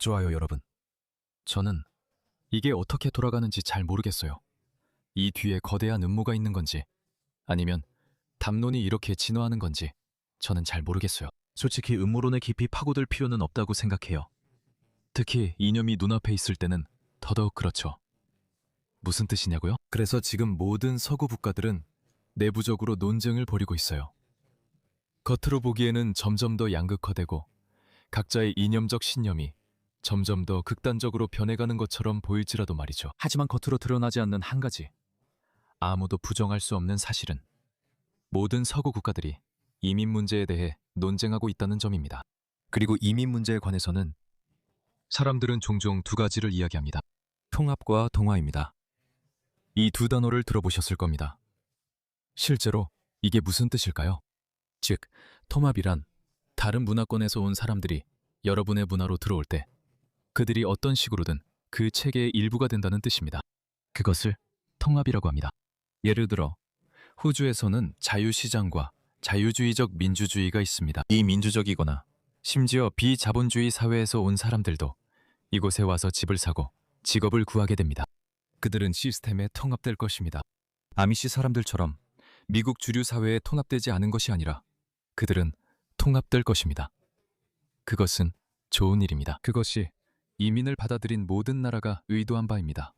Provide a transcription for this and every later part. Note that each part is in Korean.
좋아요, 여러분. 저는 이게 어떻게 돌아가는지 잘 모르겠어요. 이 뒤에 거대한 음모가 있는 건지, 아니면 담론이 이렇게 진화하는 건지, 저는 잘 모르겠어요. 솔직히 음모론에 깊이 파고들 필요는 없다고 생각해요. 특히 이념이 눈앞에 있을 때는 더더욱 그렇죠. 무슨 뜻이냐고요? 그래서 지금 모든 서구 국가들은 내부적으로 논쟁을 벌이고 있어요. 겉으로 보기에는 점점 더 양극화되고 각자의 이념적 신념이 점점 더 극단적으로 변해가는 것처럼 보일지라도 말이죠. 하지만 겉으로 드러나지 않는 한 가지, 아무도 부정할 수 없는 사실은 모든 서구 국가들이 이민 문제에 대해 논쟁하고 있다는 점입니다. 그리고 이민 문제에 관해서는 사람들은 종종 두 가지를 이야기합니다. 통합과 동화입니다. 이 두 단어를 들어보셨을 겁니다. 실제로 이게 무슨 뜻일까요? 즉, 통합이란 다른 문화권에서 온 사람들이 여러분의 문화로 들어올 때 그들이 어떤 식으로든 그 체계의 일부가 된다는 뜻입니다. 그것을 통합이라고 합니다. 예를 들어 호주에서는 자유시장과 자유주의적 민주주의가 있습니다. 이 민주적이거나 심지어 비자본주의 사회에서 온 사람들도 이곳에 와서 집을 사고 직업을 구하게 됩니다. 그들은 시스템에 통합될 것입니다. 아미시 사람들처럼 미국 주류 사회에 통합되지 않은 것이 아니라 그들은 통합될 것입니다. 그것은 좋은 일입니다. 그것이 이민을 받아들인 모든 나라가 의도한 바입니다.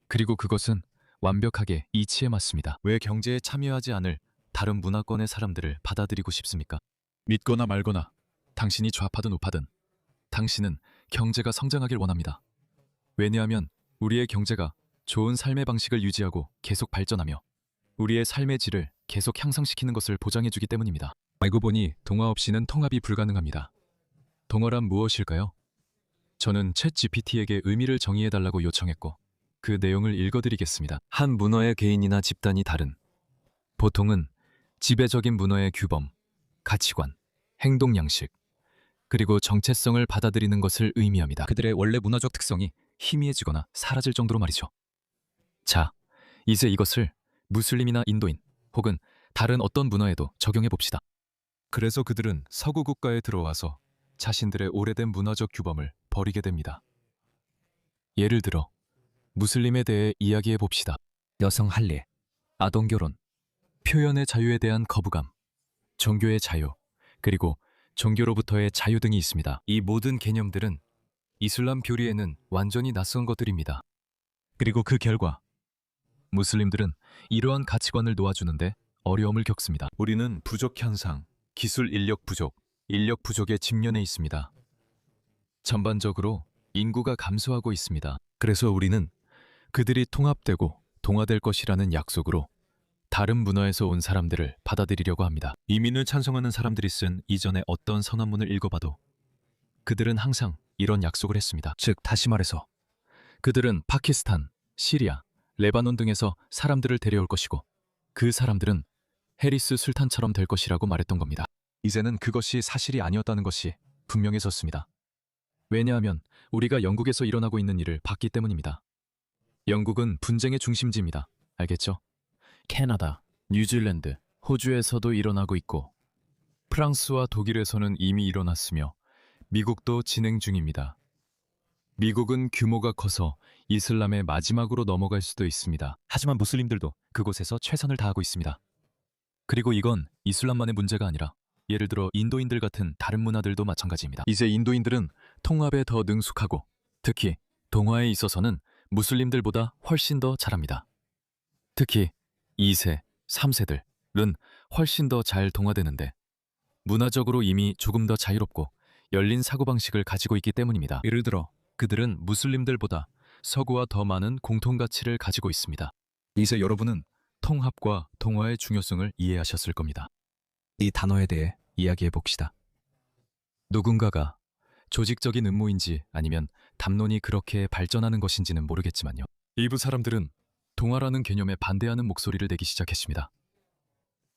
그리고 그것은 완벽하게 이치에 맞습니다. 왜 경제에 참여하지 않을 다른 문화권의 사람들을 받아들이고 싶습니까? 믿거나 말거나, 당신이 좌파든 우파든 당신은 경제가 성장하길 원합니다. 왜냐하면 우리의 경제가 좋은 삶의 방식을 유지하고 계속 발전하며 우리의 삶의 질을 계속 향상시키는 것을 보장해주기 때문입니다. 알고 보니 동화 없이는 통합이 불가능합니다. 동화란 무엇일까요? 저는 챗 GPT에게 의미를 정의해달라고 요청했고 그 내용을 읽어드리겠습니다. 한 문화의 개인이나 집단이 다른, 보통은 지배적인 문화의 규범, 가치관, 행동 양식, 그리고 정체성을 받아들이는 것을 의미합니다. 그들의 원래 문화적 특성이 희미해지거나 사라질 정도로 말이죠. 자, 이제 이것을 무슬림이나 인도인 혹은 다른 어떤 문화에도 적용해 봅시다. 그래서 그들은 서구 국가에 들어와서 자신들의 오래된 문화적 규범을 버리게 됩니다. 예를 들어 무슬림에 대해 이야기해 봅시다. 여성 할례, 아동 결혼, 표현의 자유에 대한 거부감, 종교의 자유, 그리고 종교로부터의 자유 등이 있습니다. 이 모든 개념들은 이슬람 교리에는 완전히 낯선 것들입니다. 그리고 그 결과 무슬림들은 이러한 가치관을 놓아주는데 어려움을 겪습니다. 우리는 부족 현상, 기술 인력 부족에 직면해 있습니다. 전반적으로 인구가 감소하고 있습니다. 그래서 우리는 그들이 통합되고 동화될 것이라는 약속으로 다른 문화에서 온 사람들을 받아들이려고 합니다. 이민을 찬성하는 사람들이 쓴 이전의 어떤 선언문을 읽어봐도 그들은 항상 이런 약속을 했습니다. 즉, 다시 말해서 그들은 파키스탄, 시리아, 레바논 등에서 사람들을 데려올 것이고 그 사람들은 해리스 술탄처럼 될 것이라고 말했던 겁니다. 이제는 그것이 사실이 아니었다는 것이 분명해졌습니다. 왜냐하면 우리가 영국에서 일어나고 있는 일을 봤기 때문입니다. 영국은 분쟁의 중심지입니다. 알겠죠? 캐나다, 뉴질랜드, 호주에서도 일어나고 있고 프랑스와 독일에서는 이미 일어났으며 미국도 진행 중입니다. 미국은 규모가 커서 이슬람의 마지막으로 넘어갈 수도 있습니다. 하지만 무슬림들도 그곳에서 최선을 다하고 있습니다. 그리고 이건 이슬람만의 문제가 아니라 예를 들어 인도인들 같은 다른 문화들도 마찬가지입니다. 이제 인도인들은 통합에 더 능숙하고 특히 동화에 있어서는 무슬림들보다 훨씬 더 잘합니다. 특히 2세, 3세들은 훨씬 더 잘 동화되는데 문화적으로 이미 조금 더 자유롭고 열린 사고방식을 가지고 있기 때문입니다. 예를 들어 그들은 무슬림들보다 서구와 더 많은 공통가치를 가지고 있습니다. 이제 여러분은 통합과 동화의 중요성을 이해하셨을 겁니다. 이 단어에 대해 이야기해 봅시다. 누군가가 조직적인 음모인지 아니면 담론이 그렇게 발전하는 것인지는 모르겠지만요. 일부 사람들은 동화라는 개념에 반대하는 목소리를 내기 시작했습니다.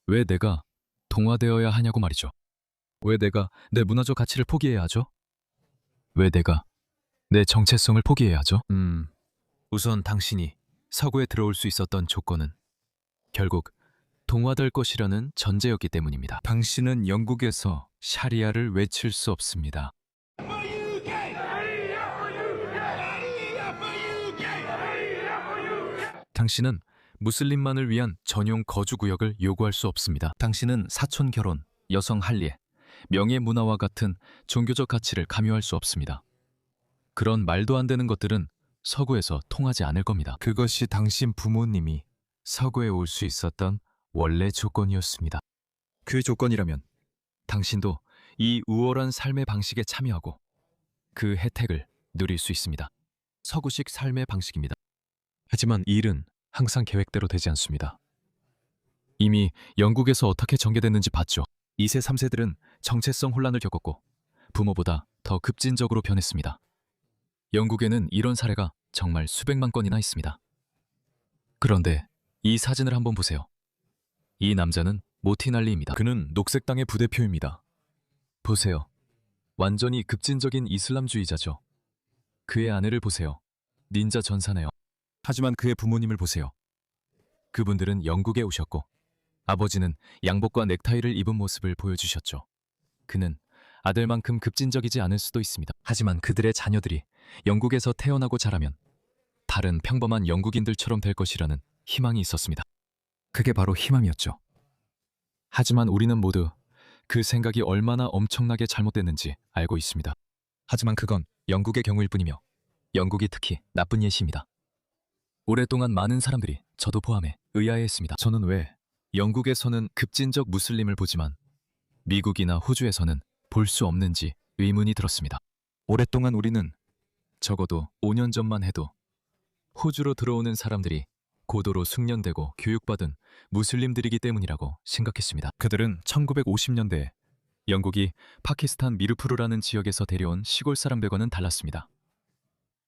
왜 내가 동화되어야 하냐고 말이죠. 왜 내가 내 문화적 가치를 포기해야 하죠? 왜 내가 내 정체성을 포기해야 하죠? 우선 당신이 서구에 들어올 수 있었던 조건은 결국 동화될 것이라는 전제였기 때문입니다. 당신은 영국에서 샤리아를 외칠 수 없습니다. 당신은 무슬림만을 위한 전용 거주구역을 요구할 수 없습니다. 당신은 사촌 결혼, 여성 할례, 명예 문화와 같은 종교적 가치를 강요할 수 없습니다. 그런 말도 안 되는 것들은 서구에서 통하지 않을 겁니다. 그것이 당신 부모님이 서구에 올 수 있었던 원래 조건이었습니다. 그 조건이라면 당신도 이 우월한 삶의 방식에 참여하고 그 혜택을 누릴 수 있습니다. 서구식 삶의 방식입니다. 하지만 이 일은 항상 계획대로 되지 않습니다. 이미 영국에서 어떻게 전개됐는지 봤죠. 2세, 3세들은 정체성 혼란을 겪었고 부모보다 더 급진적으로 변했습니다. 영국에는 이런 사례가 정말 수백만 건이나 있습니다. 그런데 이 사진을 한번 보세요. 이 남자는 모티날리입니다. 그는 녹색당의 부대표입니다. 보세요. 완전히 급진적인 이슬람주의자죠. 그의 아내를 보세요. 닌자 전사네요. 하지만 그의 부모님을 보세요. 그분들은 영국에 오셨고 아버지는 양복과 넥타이를 입은 모습을 보여주셨죠. 그는 아들만큼 급진적이지 않을 수도 있습니다. 하지만 그들의 자녀들이 영국에서 태어나고 자라면 다른 평범한 영국인들처럼 될 것이라는 희망이 있었습니다. 그게 바로 희망이었죠. 하지만 우리는 모두 그 생각이 얼마나 엄청나게 잘못됐는지 알고 있습니다. 하지만 그건 영국의 경우일 뿐이며 영국이 특히 나쁜 예시입니다. 오랫동안 많은 사람들이 저도 포함해 의아해했습니다. 저는 왜 영국에서는 급진적 무슬림을 보지만 미국이나 호주에서는 볼 수 없는지 의문이 들었습니다. 오랫동안 우리는 적어도 5년 전만 해도 호주로 들어오는 사람들이 고도로 숙련되고 교육받은 무슬림들이기 때문이라고 생각했습니다. 그들은 1950년대에 영국이 파키스탄 미르푸르라는 지역에서 데려온 시골 사람들과는 달랐습니다.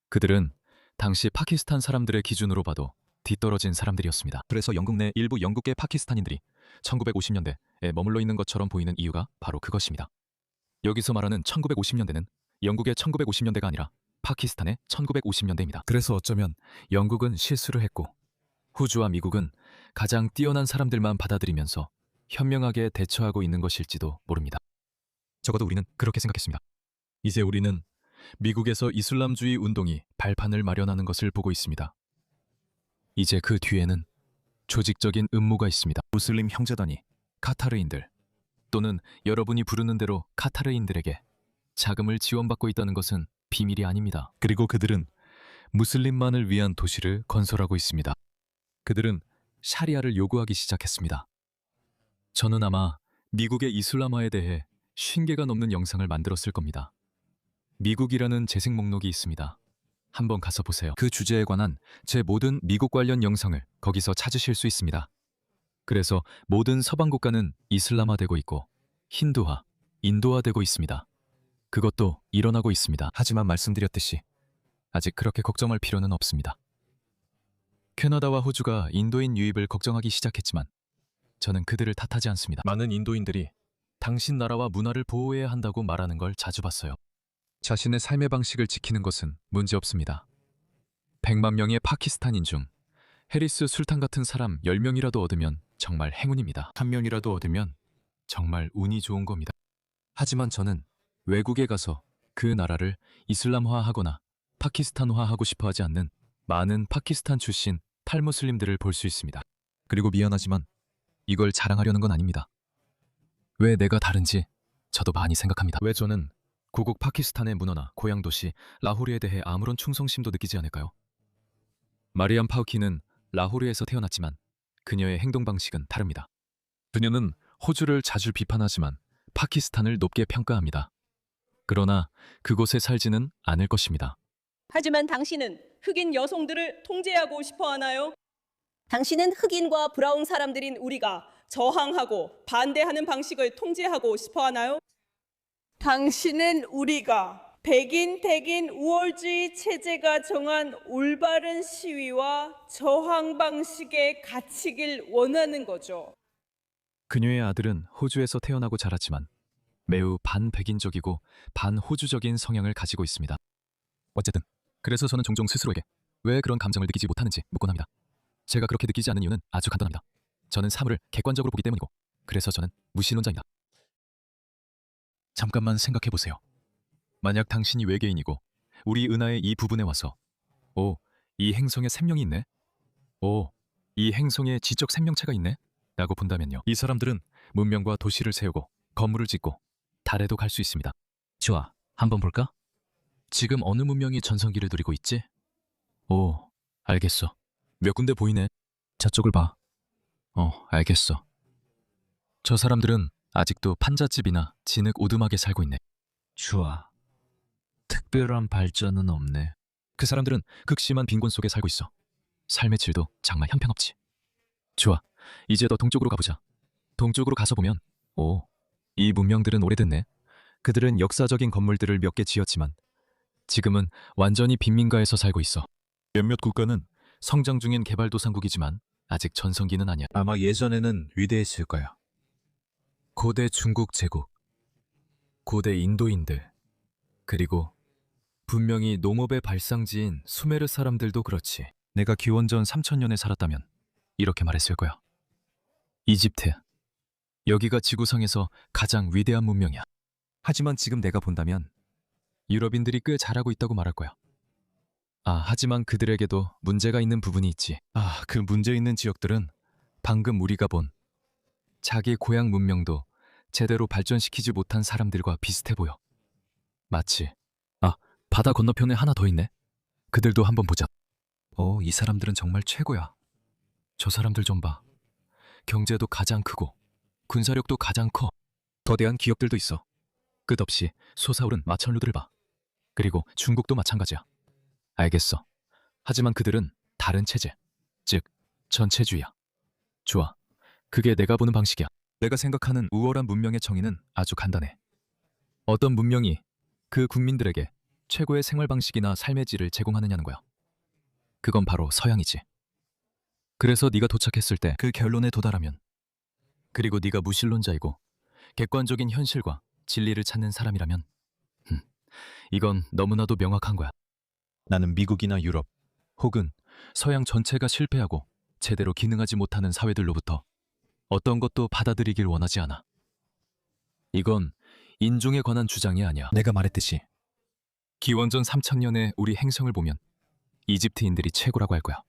그들은 당시 파키스탄 사람들의 기준으로 봐도 뒤떨어진 사람들이었습니다. 그래서 영국 내 일부 영국계 파키스탄인들이 1950년대에 머물러 있는 것처럼 보이는 이유가 바로 그것입니다. 여기서 말하는 1950년대는 영국의 1950년대가 아니라 파키스탄의 1950년대입니다. 그래서 어쩌면 영국은 실수를 했고 호주와 미국은 가장 뛰어난 사람들만 받아들이면서 현명하게 대처하고 있는 것일지도 모릅니다. 적어도 우리는 그렇게 생각했습니다. 이제 우리는 미국에서 이슬람주의 운동이 발판을 마련하는 것을 보고 있습니다. 이제 그 뒤에는 조직적인 음모가 있습니다. 무슬림 형제단이 카타르인들 또는 여러분이 부르는 대로 카타르인들에게 자금을 지원받고 있다는 것은 비밀이 아닙니다. 그리고 그들은 무슬림만을 위한 도시를 건설하고 있습니다. 그들은 샤리아를 요구하기 시작했습니다. 저는 아마 미국의 이슬람화에 대해 50개가 넘는 영상을 만들었을 겁니다. 미국이라는 재생 목록이 있습니다. 한번 가서 보세요. 그 주제에 관한 제 모든 미국 관련 영상을 거기서 찾으실 수 있습니다. 그래서 모든 서방 국가는 이슬람화되고 있고 힌두화, 인도화되고 있습니다. 그것도 일어나고 있습니다. 하지만 말씀드렸듯이 아직 그렇게 걱정할 필요는 없습니다. 캐나다와 호주가 인도인 유입을 걱정하기 시작했지만 저는 그들을 탓하지 않습니다. 많은 인도인들이 당신 나라와 문화를 보호해야 한다고 말하는 걸 자주 봤어요. 자신의 삶의 방식을 지키는 것은 문제없습니다. 100만 명의 파키스탄인 중 해리스 술탄 같은 사람 10명이라도 얻으면 정말 행운입니다. 1명이라도 얻으면 정말 운이 좋은 겁니다. 하지만 저는 외국에 가서 그 나라를 이슬람화하거나 파키스탄화하고 싶어 하지 않는 많은 파키스탄 출신 탈무슬림들을 볼 수 있습니다. 그리고 미안하지만 이걸 자랑하려는 건 아닙니다. 왜 내가 다른지 저도 많이 생각합니다. 왜 저는 고국 파키스탄의 문화나 고향 도시 라호르에 대해 아무런 충성심도 느끼지 않을까요? 마리암 파우키는 라호르에서 태어났지만 그녀의 행동 방식은 다릅니다. 그녀는 호주를 자주 비판하지만 파키스탄을 높게 평가합니다. 그러나 그곳에 살지는 않을 것입니다. 하지만 당신은 흑인 여성들을 통제하고 싶어 하나요? 당신은 흑인과 브라운 사람들인 우리가 저항하고 반대하는 방식을 통제하고 싶어 하나요? 당신은 우리가 백인 우월주의 체제가 정한 올바른 시위와 저항 방식에 갇히길 원하는 거죠. 그녀의 아들은 호주에서 태어나고 자랐지만 매우 반백인적이고 반호주적인 성향을 가지고 있습니다. 어쨌든 그래서 저는 종종 스스로에게 왜 그런 감정을 느끼지 못하는지 묻곤 합니다. 제가 그렇게 느끼지 않는 이유는 아주 간단합니다. 저는 사물을 객관적으로 보기 때문이고 그래서 저는 무신론자입니다. 잠깐만 생각해 보세요. 만약 당신이 외계인이고 우리 은하의 이 부분에 와서 오, 이 행성에 생명이 있네? 오, 이 행성에 지적 생명체가 있네? 라고 본다면요. 이 사람들은 문명과 도시를 세우고 건물을 짓고 달에도 갈 수 있습니다. 좋아, 한번 볼까? 지금 어느 문명이 전성기를 누리고 있지? 오, 알겠어. 몇 군데 보이네. 저쪽을 봐. 알겠어. 저 사람들은 아직도 판잣집이나 진흙 오두막에 살고 있네. 좋아. 특별한 발전은 없네. 그 사람들은 극심한 빈곤 속에 살고 있어. 삶의 질도 정말 형편없지. 좋아. 이제 더 동쪽으로 가보자. 동쪽으로 가서 보면, 오, 이 문명들은 오래됐네. 그들은 역사적인 건물들을 몇 개 지었지만 지금은 완전히 빈민가에서 살고 있어. 몇몇 국가는 성장 중인 개발도상국이지만 아직 전성기는 아니야. 아마 예전에는 위대했을 거야. 고대 중국 제국, 고대 인도인들, 그리고 분명히 농업의 발상지인 수메르 사람들도 그렇지. 내가 기원전 3000년에 살았다면 이렇게 말했을 거야. 이집트, 여기가 지구상에서 가장 위대한 문명이야. 하지만 지금 내가 본다면 유럽인들이 꽤 잘하고 있다고 말할 거야. 하지만 그들에게도 문제가 있는 부분이 있지. 그 문제 있는 지역들은 방금 우리가 본 자기 고향 문명도 제대로 발전시키지 못한 사람들과 비슷해 보여. 마치 바다 건너편에 하나 더 있네. 그들도 한번 보자. 이 사람들은 정말 최고야. 저 사람들 좀 봐. 경제도 가장 크고 군사력도 가장 커. 거대한 기업들도 있어. 끝없이 솟아오른 마천루들을 봐. 그리고 중국도 마찬가지야. 알겠어. 하지만 그들은 다른 체제, 즉 전체주의야. 좋아. 그게 내가 보는 방식이야. 내가 생각하는 우월한 문명의 정의는 아주 간단해. 어떤 문명이 그 국민들에게 최고의 생활 방식이나 삶의 질을 제공하느냐는 거야. 그건 바로 서양이지. 그래서 네가 도착했을 때 그 결론에 도달하면, 그리고 네가 무신론자이고 객관적인 현실과 진리를 찾는 사람이라면, 이건 너무나도 명확한 거야. 나는 미국이나 유럽 혹은 서양 전체가 실패하고 제대로 기능하지 못하는 사회들로부터 어떤 것도 받아들이길 원하지 않아. 이건 인종에 관한 주장이 아니야. 내가 말했듯이 기원전 3000년의 우리 행성을 보면 이집트인들이 최고라고 할 거야.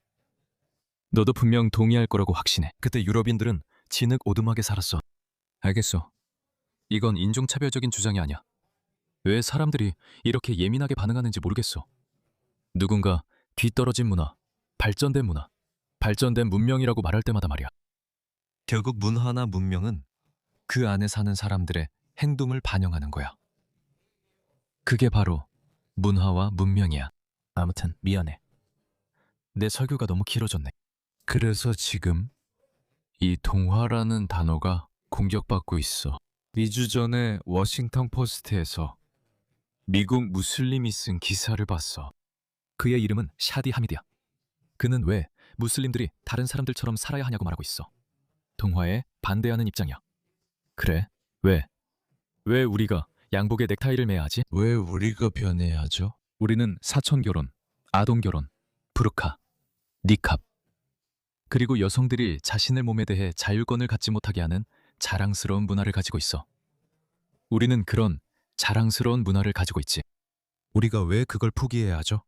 너도 분명 동의할 거라고 확신해. 그때 유럽인들은 진흙 오두막에 살았어. 알겠어. 이건 인종차별적인 주장이 아니야. 왜 사람들이 이렇게 예민하게 반응하는지 모르겠어. 누군가 뒤떨어진 문화, 발전된 문화, 발전된 문명이라고 말할 때마다 말이야. 결국 문화나 문명은 그 안에 사는 사람들의 행동을 반영하는 거야. 그게 바로 문화와 문명이야. 아무튼 미안해. 내 설교가 너무 길어졌네. 그래서 지금 이 동화라는 단어가 공격받고 있어. 2주 전에 워싱턴 포스트에서 미국 무슬림이 쓴 기사를 봤어. 그의 이름은 샤디 하미드야. 그는 왜 무슬림들이 다른 사람들처럼 살아야 하냐고 말하고 있어. 동화에 반대하는 입장이야. 그래? 왜? 왜 우리가 양복에 넥타이를 매야 하지? 왜 우리가 변해야 하죠? 우리는 사촌결혼, 아동결혼, 부르카, 니캅, 그리고 여성들이 자신의 몸에 대해 자율권을 갖지 못하게 하는 자랑스러운 문화를 가지고 있어. 우리는 그런 자랑스러운 문화를 가지고 있지. 우리가 왜 그걸 포기해야 하죠?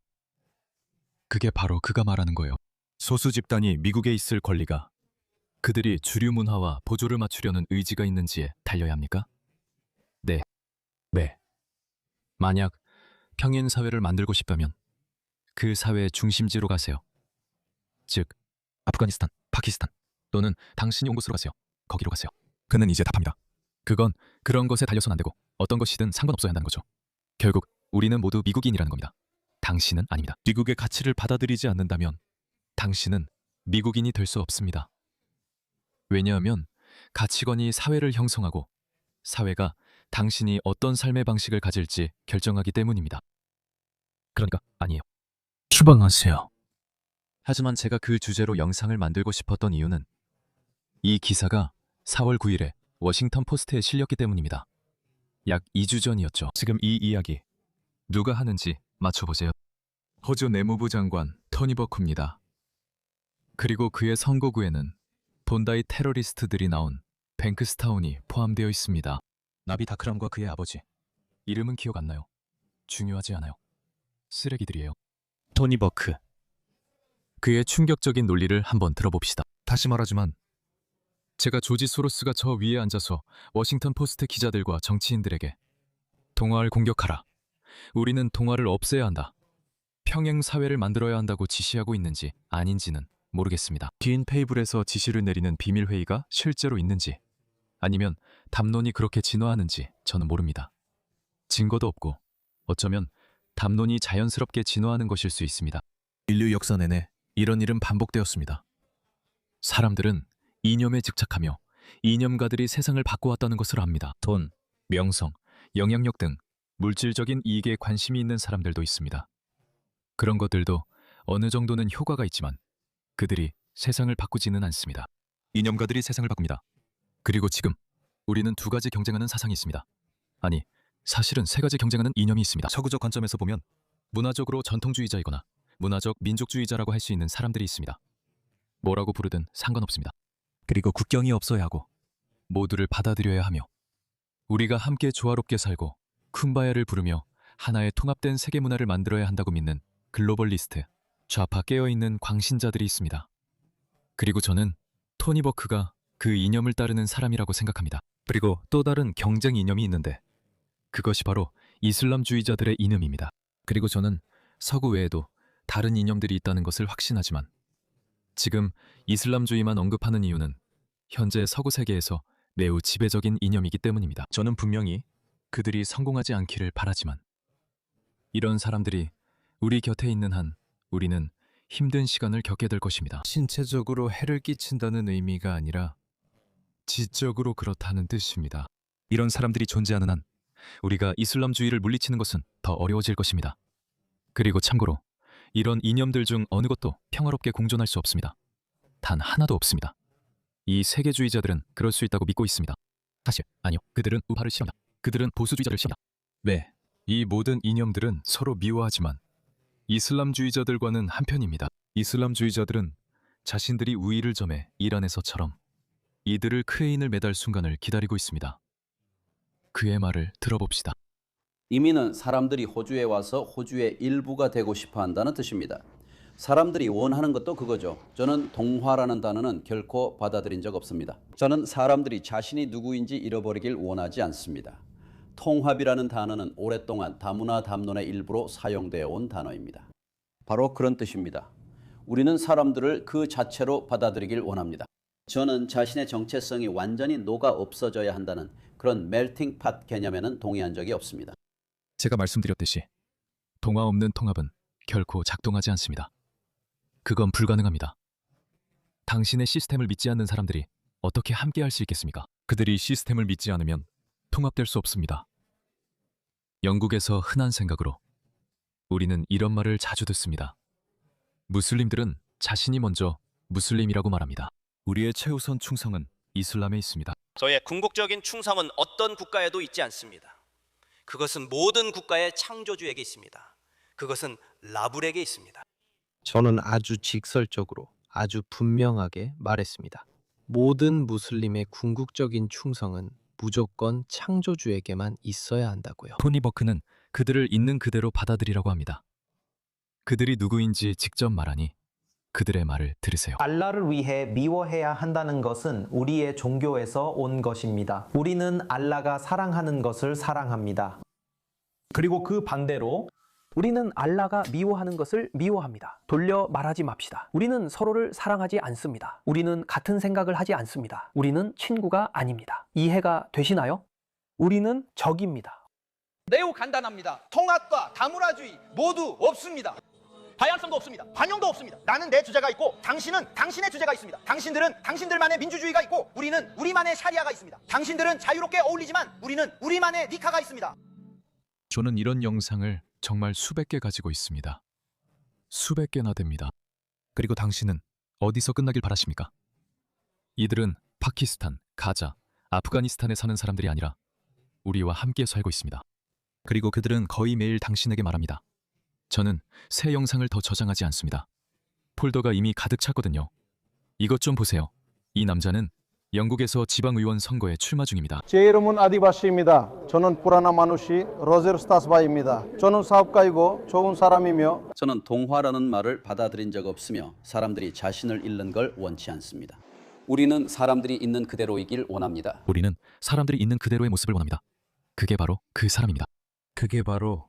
그게 바로 그가 말하는 거예요. 소수 집단이 미국에 있을 권리가 그들이 주류 문화와 보조를 맞추려는 의지가 있는지에 달려야 합니까? 네. 왜? 만약 평행 사회를 만들고 싶다면 그 사회의 중심지로 가세요. 즉, 아프가니스탄, 파키스탄 또는 당신이 온 곳으로 가세요. 거기로 가세요. 그는 이제 답합니다. 그건 그런 것에 달려선 안 되고 어떤 것이든 상관없어야 한다는 거죠. 결국 우리는 모두 미국인이라는 겁니다. 당신은 아닙니다. 미국의 가치를 받아들이지 않는다면 당신은 미국인이 될 수 없습니다. 왜냐하면 가치관이 사회를 형성하고 사회가 당신이 어떤 삶의 방식을 가질지 결정하기 때문입니다. 그러니까 아니에요. 추방하세요. 하지만 제가 그 주제로 영상을 만들고 싶었던 이유는 이 기사가 4월 9일에 워싱턴 포스트에 실렸기 때문입니다. 약 2주 전이었죠. 지금 이 이야기 누가 하는지 맞춰보세요. 호주 내무부 장관 토니 버크입니다. 그리고 그의 선거구에는 본다이 테러리스트들이 나온 뱅크스타운이 포함되어 있습니다. 나비 다크람과 그의 아버지. 이름은 기억 안 나요. 중요하지 않아요. 쓰레기들이에요. 토니 버크. 그의 충격적인 논리를 한번 들어봅시다. 다시 말하지만 제가 조지 소로스가 저 위에 앉아서 워싱턴 포스트 기자들과 정치인들에게 동아를 공격하라. 우리는 동아를 없애야 한다. 평행 사회를 만들어야 한다고 지시하고 있는지 아닌지는 모르겠습니다. 긴 페이블에서 지시를 내리는 비밀 회의가 실제로 있는지 아니면 담론이 그렇게 진화하는지 저는 모릅니다. 증거도 없고 어쩌면 담론이 자연스럽게 진화하는 것일 수 있습니다. 인류 역사 내내 이런 일은 반복되었습니다. 사람들은 이념에 집착하며 이념가들이 세상을 바꿔왔다는 것을 압니다. 돈, 명성, 영향력 등 물질적인 이익에 관심이 있는 사람들도 있습니다. 그런 것들도 어느 정도는 효과가 있지만 그들이 세상을 바꾸지는 않습니다. 이념가들이 세상을 바꿉니다. 그리고 지금 우리는 두 가지 경쟁하는 사상이 있습니다. 아니, 사실은 세 가지 경쟁하는 이념이 있습니다. 서구적 관점에서 보면 문화적으로 전통주의자이거나 문화적 민족주의자라고 할 수 있는 사람들이 있습니다. 뭐라고 부르든 상관없습니다. 그리고 국경이 없어야 하고 모두를 받아들여야 하며 우리가 함께 조화롭게 살고 쿰바야를 부르며 하나의 통합된 세계 문화를 만들어야 한다고 믿는 글로벌리스트, 좌파 깨어있는 광신자들이 있습니다. 그리고 저는 토니 버크가 그 이념을 따르는 사람이라고 생각합니다. 그리고 또 다른 경쟁 이념이 있는데 그것이 바로 이슬람주의자들의 이념입니다. 그리고 저는 서구 외에도 다른 이념들이 있다는 것을 확신하지만 지금 이슬람주의만 언급하는 이유는 현재 서구 세계에서 매우 지배적인 이념이기 때문입니다. 저는 분명히 그들이 성공하지 않기를 바라지만 이런 사람들이 우리 곁에 있는 한 우리는 힘든 시간을 겪게 될 것입니다. 신체적으로 해를 끼친다는 의미가 아니라 지적으로 그렇다는 뜻입니다. 이런 사람들이 존재하는 한 우리가 이슬람주의를 물리치는 것은 더 어려워질 것입니다. 그리고 참고로 이런 이념들 중 어느 것도 평화롭게 공존할 수 없습니다. 단 하나도 없습니다. 이 세계주의자들은 그럴 수 있다고 믿고 있습니다. 사실 아니요. 그들은 우파를 싫어합니다. 그들은 보수주의자를 싫어합니다. 네, 이 모든 이념들은 서로 미워하지만 이슬람주의자들과는 한편입니다. 이슬람주의자들은 자신들이 우위를 점해 이란에서처럼 이들을 크레인을 매달 순간을 기다리고 있습니다. 그의 말을 들어봅시다. 이민은 사람들이 호주에 와서 호주의 일부가 되고 싶어 한다는 뜻입니다. 사람들이 원하는 것도 그거죠. 저는 동화라는 단어는 결코 받아들인 적 없습니다. 저는 사람들이 자신이 누구인지 잃어버리길 원하지 않습니다. 통합이라는 단어는 오랫동안 다문화 담론의 일부로 사용되어 온 단어입니다. 바로 그런 뜻입니다. 우리는 사람들을 그 자체로 받아들이길 원합니다. 저는 자신의 정체성이 완전히 녹아 없어져야 한다는 그런 멜팅 팟 개념에는 동의한 적이 없습니다. 제가 말씀드렸듯이 동화 없는 통합은 결코 작동하지 않습니다. 그건 불가능합니다. 당신의 시스템을 믿지 않는 사람들이 어떻게 함께할 수 있겠습니까? 그들이 시스템을 믿지 않으면 통합될 수 없습니다. 영국에서 흔한 생각으로 우리는 이런 말을 자주 듣습니다. 무슬림들은 자신이 먼저 무슬림이라고 말합니다. 우리의 최우선 충성은 이슬람에 있습니다. 저의 궁극적인 충성은 어떤 국가에도 있지 않습니다. 그것은 모든 국가의 창조주에게 있습니다. 그것은 라불에게 있습니다. 저는 아주 직설적으로 아주 분명하게 말했습니다. 모든 무슬림의 궁극적인 충성은 무조건 창조주에게만 있어야 한다고요. 토니 버크는 그들을 있는 그대로 받아들이라고 합니다. 그들이 누구인지 직접 말하니 그들의 말을 들으세요. 알라를 위해 미워해야 한다는 것은 우리의 종교에서 온 것입니다. 우리는 알라가 사랑하는 것을 사랑합니다. 그리고 그 반대로 우리는 알라가 미워하는 것을 미워합니다. 돌려 말하지 맙시다. 우리는 서로를 사랑하지 않습니다. 우리는 같은 생각을 하지 않습니다. 우리는 친구가 아닙니다. 이해가 되시나요? 우리는 적입니다. 매우 간단합니다. 통합과 다문화주의 모두 없습니다. 다양성도 없습니다. 반영도 없습니다. 나는 내 주제가 있고 당신은 당신의 주제가 있습니다. 당신들은 당신들만의 민주주의가 있고 우리는 우리만의 샤리아가 있습니다. 당신들은 자유롭게 어울리지만 우리는 우리만의 니카가 있습니다. 저는 이런 영상을 정말 수백 개 가지고 있습니다. 수백 개나 됩니다. 그리고 당신은 어디서 끝나길 바라십니까? 이들은 파키스탄, 가자, 아프가니스탄에 사는 사람들이 아니라 우리와 함께 살고 있습니다. 그리고 그들은 거의 매일 당신에게 말합니다. 저는 새 영상을 더 저장하지 않습니다. 폴더가 이미 가득 찼거든요. 이것 좀 보세요. 이 남자는 영국에서 지방의원 선거에 출마 중입니다. 제 이름은 아디바시입니다. 저는 불안한 마누시 로제르 스타스바입니다. 저는 사업가이고 좋은 사람이며 저는 동화라는 말을 받아들인 적 없으며 사람들이 자신을 잃는 걸 원치 않습니다. 우리는 사람들이 있는 그대로이길 원합니다. 우리는 사람들이 있는 그대로의 모습을 원합니다. 그게 바로 그 사람입니다. 그게 바로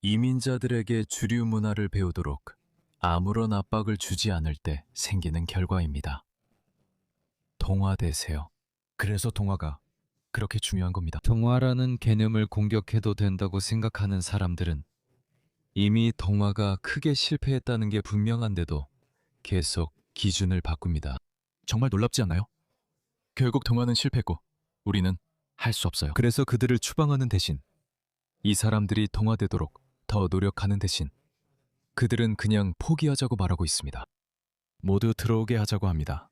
이민자들에게 주류 문화를 배우도록 아무런 압박을 주지 않을 때 생기는 결과입니다. 동화되세요. 그래서 동화가 그렇게 중요한 겁니다. 동화라는 개념을 공격해도 된다고 생각하는 사람들은 이미 동화가 크게 실패했다는 게 분명한데도 계속 기준을 바꿉니다. 정말 놀랍지 않나요? 결국 동화는 실패했고 우리는 할 수 없어요. 그래서 그들을 추방하는 대신 이 사람들이 동화되도록 더 노력하는 대신 그들은 그냥 포기하자고 말하고 있습니다. 모두 들어오게 하자고 합니다.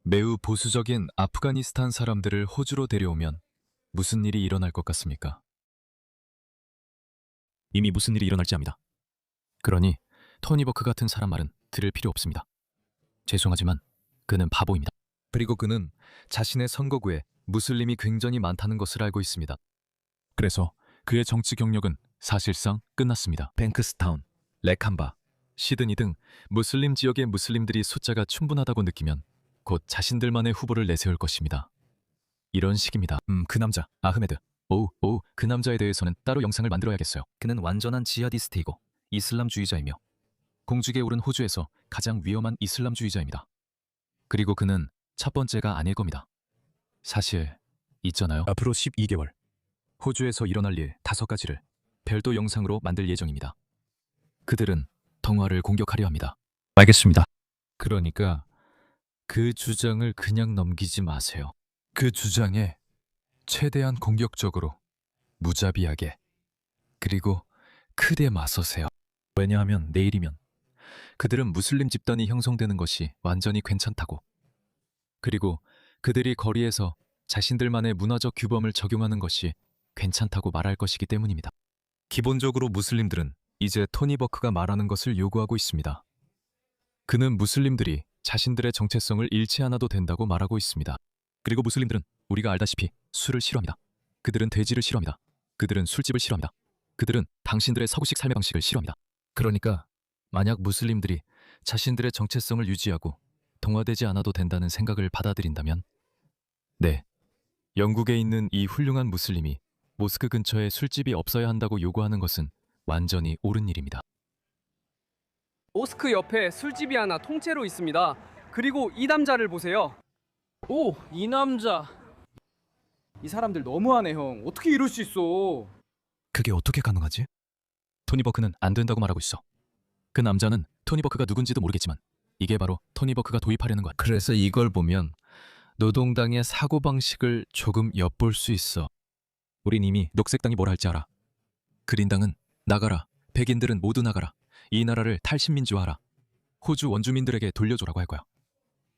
매우 보수적인 아프가니스탄 사람들을 호주로 데려오면 무슨 일이 일어날 것 같습니까? 이미 무슨 일이 일어날지 압니다. 그러니 토니 버크 같은 사람 말은 들을 필요 없습니다. 죄송하지만 그는 바보입니다. 그리고 그는 자신의 선거구에 무슬림이 굉장히 많다는 것을 알고 있습니다. 그래서 그의 정치 경력은 사실상 끝났습니다. 뱅크스타운, 레캄바, 시드니 등 무슬림 지역의 무슬림들이 숫자가 충분하다고 느끼면 곧 자신들만의 후보를 내세울 것입니다. 이런 식입니다. 그 남자, 아흐메드. 그 남자에 대해서는 따로 영상을 만들어야겠어요. 그는 완전한 지하디스트이고 이슬람주의자이며 공주에 오른 호주에서 가장 위험한 이슬람주의자입니다. 그리고 그는 첫 번째가 아닐 겁니다. 사실 있잖아요. 앞으로 12개월 호주에서 일어날 일 5가지를 별도 영상으로 만들 예정입니다. 그들은 동화를 공격하려 합니다. 알겠습니다. 그러니까 그 주장을 그냥 넘기지 마세요. 그 주장에 최대한 공격적으로, 무자비하게, 그리고 크게 맞서세요. 왜냐하면 내일이면 그들은 무슬림 집단이 형성되는 것이 완전히 괜찮다고, 그리고 그들이 거리에서 자신들만의 문화적 규범을 적용하는 것이 괜찮다고 말할 것이기 때문입니다. 기본적으로 무슬림들은 이제 토니 버크가 말하는 것을 요구하고 있습니다. 그는 무슬림들이 자신들의 정체성을 잃지 않아도 된다고 말하고 있습니다. 그리고 무슬림들은 우리가 알다시피 술을 싫어합니다. 그들은 돼지를 싫어합니다. 그들은 술집을 싫어합니다. 그들은 당신들의 서구식 삶의 방식을 싫어합니다. 그러니까 만약 무슬림들이 자신들의 정체성을 유지하고 동화되지 않아도 된다는 생각을 받아들인다면, 네, 영국에 있는 이 훌륭한 무슬림이 모스크 근처에 술집이 없어야 한다고 요구하는 것은 완전히 옳은 일입니다. 모스크 옆에 술집이 하나 통째로 있습니다. 그리고 이 남자를 보세요. 오, 이 남자. 이 사람들 너무하네, 형. 어떻게 이럴 수 있어? 그게 어떻게 가능하지? 토니 버크는 안 된다고 말하고 있어. 그 남자는 토니 버크가 누군지도 모르겠지만 이게 바로 토니 버크가 도입하려는 거야. 그래서 이걸 보면 노동당의 사고방식을 조금 엿볼 수 있어. 우린 이미 녹색당이 뭘 할지 알아. 그린당은 나가라, 백인들은 모두 나가라, 이 나라를 탈신민주화하라, 호주 원주민들에게 돌려줘라고 할 거야.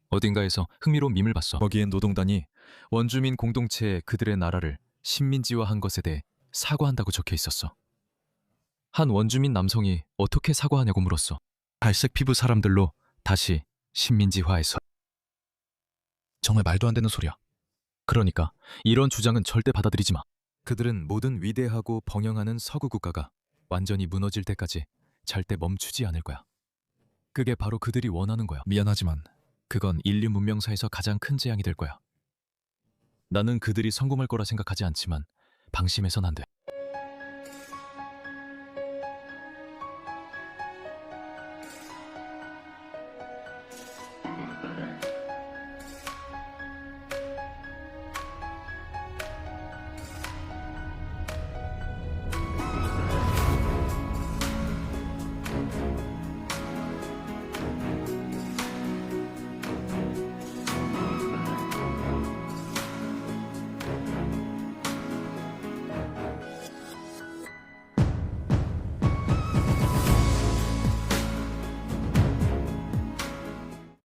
어딘가에서 흥미로운 밈을 봤어. 거기엔 노동당이 원주민 공동체에 그들의 나라를 신민지화한 것에 대해 사과한다고 적혀 있었어. 한 원주민 남성이 어떻게 사과하냐고 물었어. 갈색 피부 사람들로 다시 신민지화해서. 정말 말도 안 되는 소리야. 그러니까 이런 주장은 절대 받아들이지 마. 그들은 모든 위대하고 번영하는 서구 국가가 완전히 무너질 때까지 절대 멈추지 않을 거야. 그게 바로 그들이 원하는 거야. 미안하지만 그건 인류 문명사에서 가장 큰 재앙이 될 거야. 나는 그들이 성공할 거라 생각하지 않지만 방심해선 안 돼.